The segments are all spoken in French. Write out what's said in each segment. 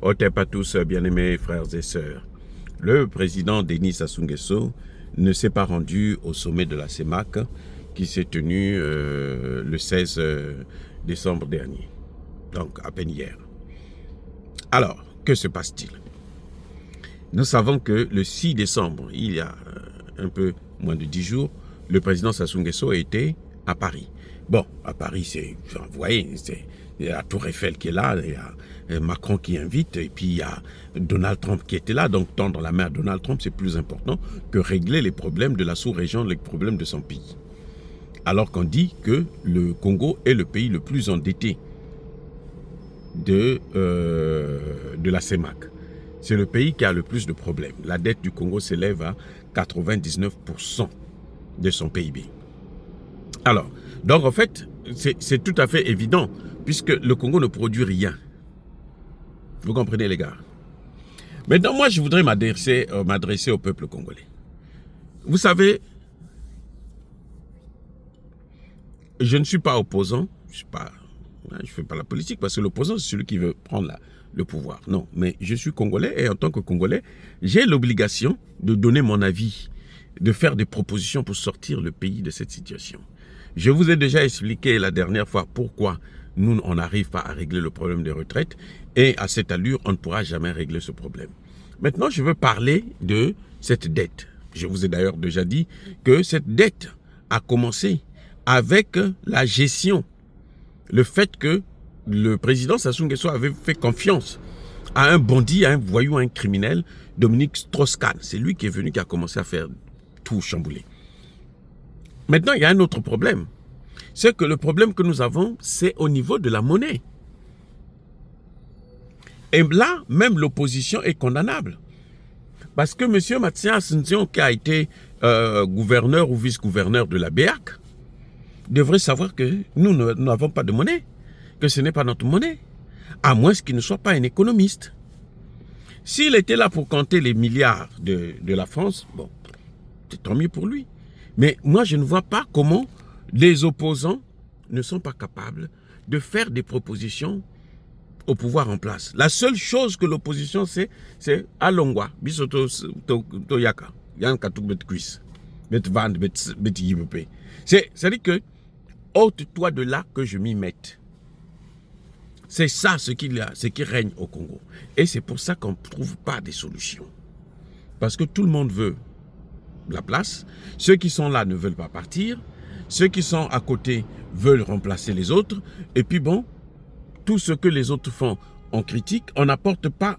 Otep à tous, bien-aimés frères et sœurs. Le président Denis Sassou Nguesso ne s'est pas rendu au sommet de la CEMAC qui s'est tenu le 16 décembre dernier, donc à peine hier. Alors, que se passe-t-il? Nous savons que le 6 décembre, il y a un peu moins de 10 jours, le président Sassou Nguesso a été à Paris. Bon, à Paris, vous voyez, il y a la Tour Eiffel qui est là, il y a Macron qui invite, et puis il y a Donald Trump qui était là. Donc tendre la main à Donald Trump, c'est plus important que régler les problèmes de la sous-région, les problèmes de son pays. Alors qu'on dit que le Congo est le pays le plus endetté de la CEMAC. C'est le pays qui a le plus de problèmes. La dette du Congo s'élève à 99% de son PIB. Alors, donc en fait, c'est tout à fait évident, puisque le Congo ne produit rien. Vous comprenez, les gars? Maintenant, moi, je voudrais m'adresser au peuple congolais. Vous savez, je ne suis pas opposant, je ne fais pas la politique, parce que l'opposant, c'est celui qui veut prendre le pouvoir. Non, mais je suis congolais, et en tant que congolais, j'ai l'obligation de donner mon avis, de faire des propositions pour sortir le pays de cette situation. Je vous ai déjà expliqué la dernière fois pourquoi nous, on n'arrive pas à régler le problème des retraites, et à cette allure, on ne pourra jamais régler ce problème. Maintenant, je veux parler de cette dette. Je vous ai d'ailleurs déjà dit que cette dette a commencé avec la gestion. Le fait que le président Sassou Nguesso avait fait confiance à un bandit, à un voyou, à un criminel, Dominique Strauss-Kahn. C'est lui qui est venu, qui a commencé à faire tout chambouler. Maintenant, il y a un autre problème. C'est que le problème que nous avons, c'est au niveau de la monnaie. Et là, même l'opposition est condamnable. Parce que M. Mathias Nzion, qui a été gouverneur ou vice-gouverneur de la BEAC, devrait savoir que nous n'avons pas de monnaie, que ce n'est pas notre monnaie, à moins qu'il ne soit pas un économiste. S'il était là pour compter les milliards de la France, bon, c'est tant mieux pour lui. Mais moi, je ne vois pas comment les opposants ne sont pas capables de faire des propositions au pouvoir en place. La seule chose que l'opposition sait, c'est Alongwa, Bisoto Toyaka, Yann Katouk Betkuis, Betvan, Betiyibepe. C'est-à-dire que, ôte-toi de là que je m'y mette. C'est ça ce qui règne au Congo. Et c'est pour ça qu'on ne trouve pas des solutions. Parce que tout le monde veut la place. Ceux qui sont là ne veulent pas partir. Ceux qui sont à côté veulent remplacer les autres. Et puis bon, tout ce que les autres font, on critique. On n'apporte pas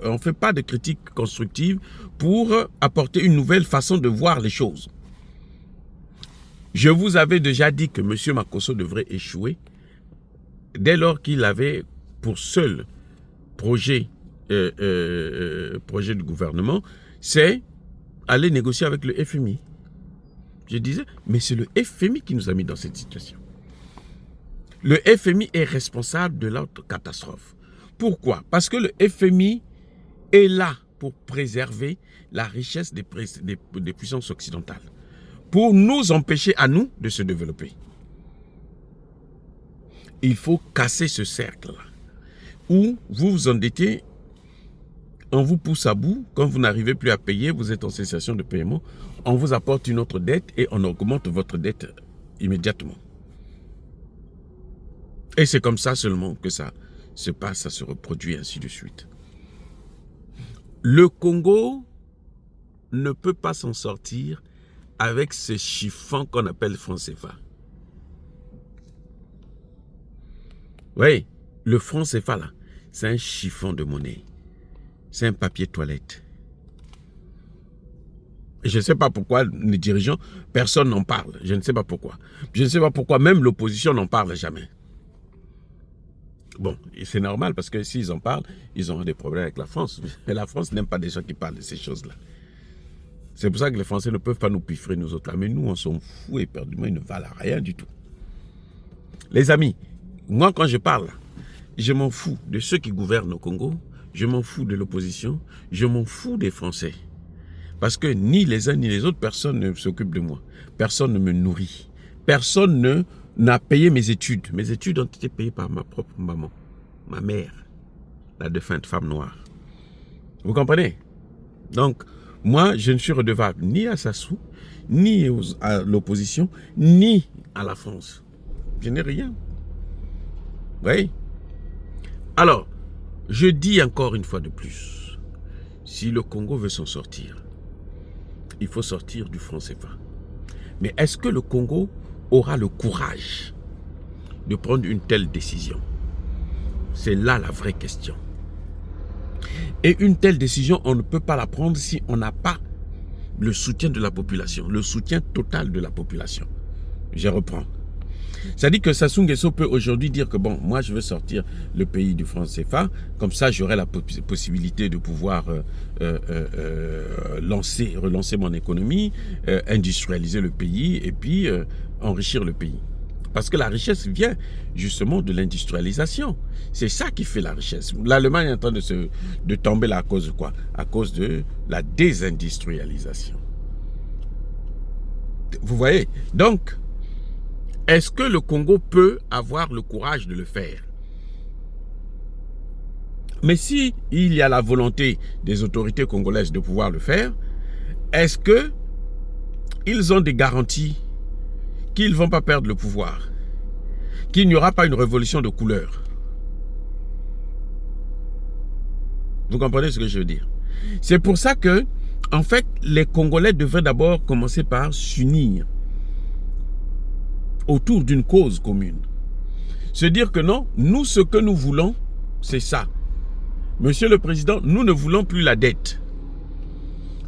on fait pas de critique constructive pour apporter une nouvelle façon de voir les choses. Je vous avais déjà dit que M. Makosso devrait échouer dès lors qu'il avait pour seul projet de gouvernement, c'est aller négocier avec le FMI. Je disais, mais c'est le FMI qui nous a mis dans cette situation. Le FMI est responsable de l'autre catastrophe. Pourquoi? Parce que le FMI est là pour préserver la richesse des puissances occidentales, pour nous empêcher à nous de se développer. Il faut casser ce cercle-là, où vous vous endettez, on vous pousse à bout, quand vous n'arrivez plus à payer, vous êtes en cessation de paiement, on vous apporte une autre dette et on augmente votre dette immédiatement. Et c'est comme ça seulement que ça se passe, ça se reproduit, ainsi de suite. Le Congo ne peut pas s'en sortir avec ce chiffon qu'on appelle franc CFA. Oui, le franc CFA là, c'est un chiffon de monnaie. C'est un papier toilette. Et je ne sais pas pourquoi les dirigeants, personne n'en parle. Je ne sais pas pourquoi. Je ne sais pas pourquoi même l'opposition n'en parle jamais. Bon, c'est normal parce que s'ils en parlent, ils auront des problèmes avec la France. Mais la France n'aime pas des gens qui parlent de ces choses-là. C'est pour ça que les Français ne peuvent pas nous piffrer, nous autres là. Mais nous, on s'en fout éperdument, ils ne valent rien du tout. Les amis, moi quand je parle, je m'en fous de ceux qui gouvernent au Congo, je m'en fous de l'opposition, je m'en fous des Français. Parce que ni les uns ni les autres, personne ne s'occupe de moi. Personne ne me nourrit. Personne n'a payé mes études. Mes études ont été payées par ma propre maman, ma mère. la défunte femme noire. Vous comprenez? Donc, moi, je ne suis redevable ni à Sassou, ni à l'opposition, ni à la France. Je n'ai rien. Oui. Alors, je dis encore une fois de plus, si le Congo veut s'en sortir, il faut sortir du franc CFA. Mais est-ce que le Congo aura le courage de prendre une telle décision? C'est là la vraie question. Et une telle décision, on ne peut pas la prendre si on n'a pas le soutien de la population, le soutien total de la population. Je reprends. Ça dit que Sassou Nguesso peut aujourd'hui dire que bon, moi je veux sortir le pays du franc CFA, comme ça j'aurai la possibilité de pouvoir relancer mon économie, industrialiser le pays et puis enrichir le pays. Parce que la richesse vient justement de l'industrialisation. C'est ça qui fait la richesse. L'Allemagne est en train de tomber là à cause de quoi? À cause de la désindustrialisation. Vous voyez? Donc, est-ce que le Congo peut avoir le courage de le faire? Mais si il y a la volonté des autorités congolaises de pouvoir le faire, est-ce que ils ont des garanties qu'ils ne vont pas perdre le pouvoir, qu'il n'y aura pas une révolution de couleur? Vous comprenez ce que je veux dire? C'est pour ça que, en fait, les Congolais devraient d'abord commencer par s'unir autour d'une cause commune. Se dire que non, nous, ce que nous voulons, c'est ça. Monsieur le Président, nous ne voulons plus la dette.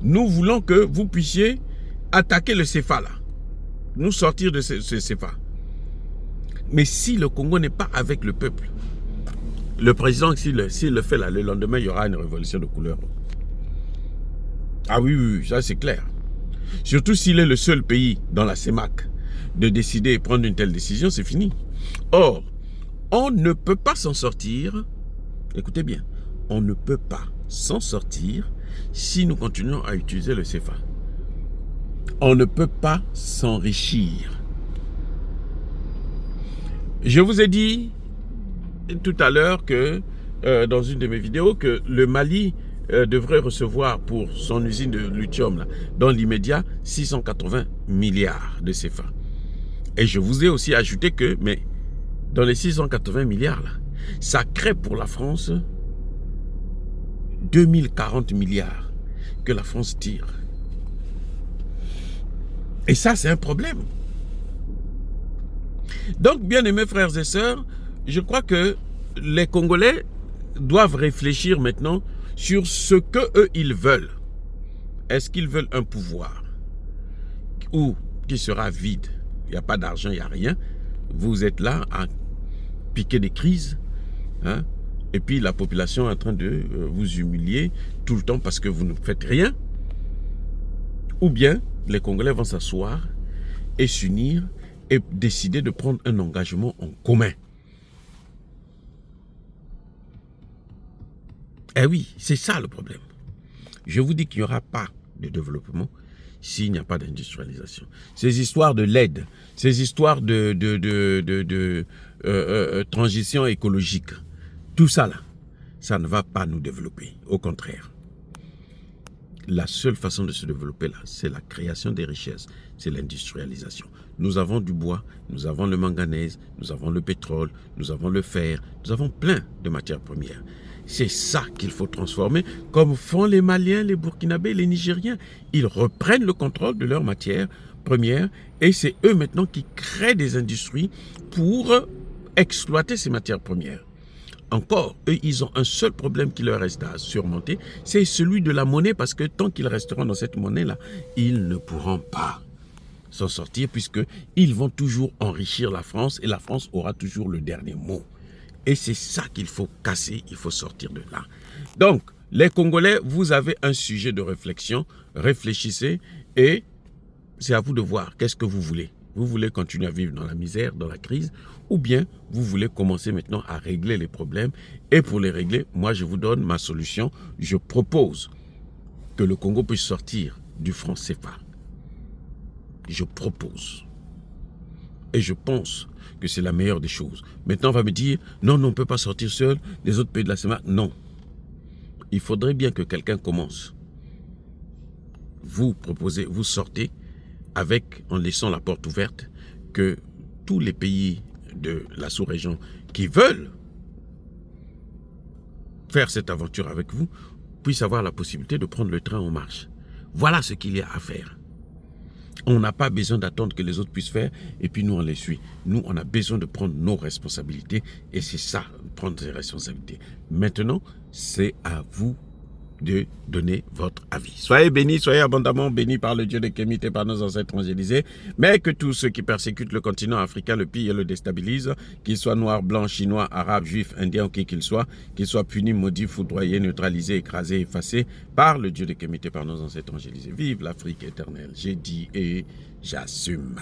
Nous voulons que vous puissiez attaquer le CFA là. Nous sortir de ce CFA. Mais si le Congo n'est pas avec le peuple, le président, s'il le fait là, le lendemain, il y aura une révolution de couleur. Ah oui, oui, ça c'est clair. Surtout s'il est le seul pays dans la CEMAC de décider et prendre une telle décision, c'est fini. Or, on ne peut pas s'en sortir, écoutez bien, on ne peut pas s'en sortir si nous continuons à utiliser le CFA. On ne peut pas s'enrichir. Je vous ai dit tout à l'heure que, dans une de mes vidéos, que le Mali devrait recevoir pour son usine de lithium, dans l'immédiat, 680 milliards de CFA. Et je vous ai aussi ajouté que, mais dans les 680 milliards, là, ça crée pour la France 2040 milliards que la France tire. Et ça, c'est un problème. Donc, bien aimés frères et sœurs, je crois que les Congolais doivent réfléchir maintenant sur ce qu'eux, ils veulent. Est-ce qu'ils veulent un pouvoir ou qui sera vide? Il n'y a pas d'argent, il n'y a rien. Vous êtes là à piquer des crises. Hein? Et puis la population est en train de vous humilier tout le temps parce que vous ne faites rien. Ou bien les Congolais vont s'asseoir et s'unir et décider de prendre un engagement en commun. Eh oui, c'est ça le problème. Je vous dis qu'il n'y aura pas de développement s'il n'y a pas d'industrialisation. Ces histoires de l'aide, ces histoires de transition écologique, tout ça là, ça ne va pas nous développer. Au contraire. La seule façon de se développer là, c'est la création des richesses, c'est l'industrialisation. Nous avons du bois, nous avons le manganèse, nous avons le pétrole, nous avons le fer, nous avons plein de matières premières. C'est ça qu'il faut transformer, comme font les Maliens, les Burkinabés, les Nigériens. Ils reprennent le contrôle de leurs matières premières et c'est eux maintenant qui créent des industries pour exploiter ces matières premières. Encore, eux, ils ont un seul problème qui leur reste à surmonter, c'est celui de la monnaie, parce que tant qu'ils resteront dans cette monnaie-là, ils ne pourront pas s'en sortir, puisqu'ils vont toujours enrichir la France, et la France aura toujours le dernier mot. Et c'est ça qu'il faut casser, il faut sortir de là. Donc, les Congolais, vous avez un sujet de réflexion, réfléchissez, et c'est à vous de voir qu'est-ce que vous voulez. Vous voulez continuer à vivre dans la misère, dans la crise, ou bien vous voulez commencer maintenant à régler les problèmes. Et pour les régler, moi je vous donne ma solution. Je propose que le Congo puisse sortir du franc CFA. Je propose. Et je pense que c'est la meilleure des choses. Maintenant, on va me dire, non, on ne peut pas sortir seul, les autres pays de la CEMAC. Non. Il faudrait bien que quelqu'un commence. Vous proposez, vous sortez en laissant la porte ouverte, que tous les pays de la sous-région qui veulent faire cette aventure avec vous puissent avoir la possibilité de prendre le train en marche. Voilà ce qu'il y a à faire. On n'a pas besoin d'attendre que les autres puissent faire et puis nous on les suit. Nous on a besoin de prendre nos responsabilités et c'est ça, prendre ses responsabilités. Maintenant, c'est à vous de donner votre avis. Soyez bénis, soyez abondamment bénis par le Dieu de Kémite et par nos ancêtres angélisés, mais que tous ceux qui persécutent le continent africain le pillent et le déstabilisent, qu'ils soient noirs, blancs, chinois, arabes, juifs, indiens ou qui qu'ils soient punis, maudits, foudroyés, neutralisés, écrasés, effacés par le Dieu de Kémite et par nos ancêtres angélisés. Vive l'Afrique éternelle, j'ai dit et j'assume.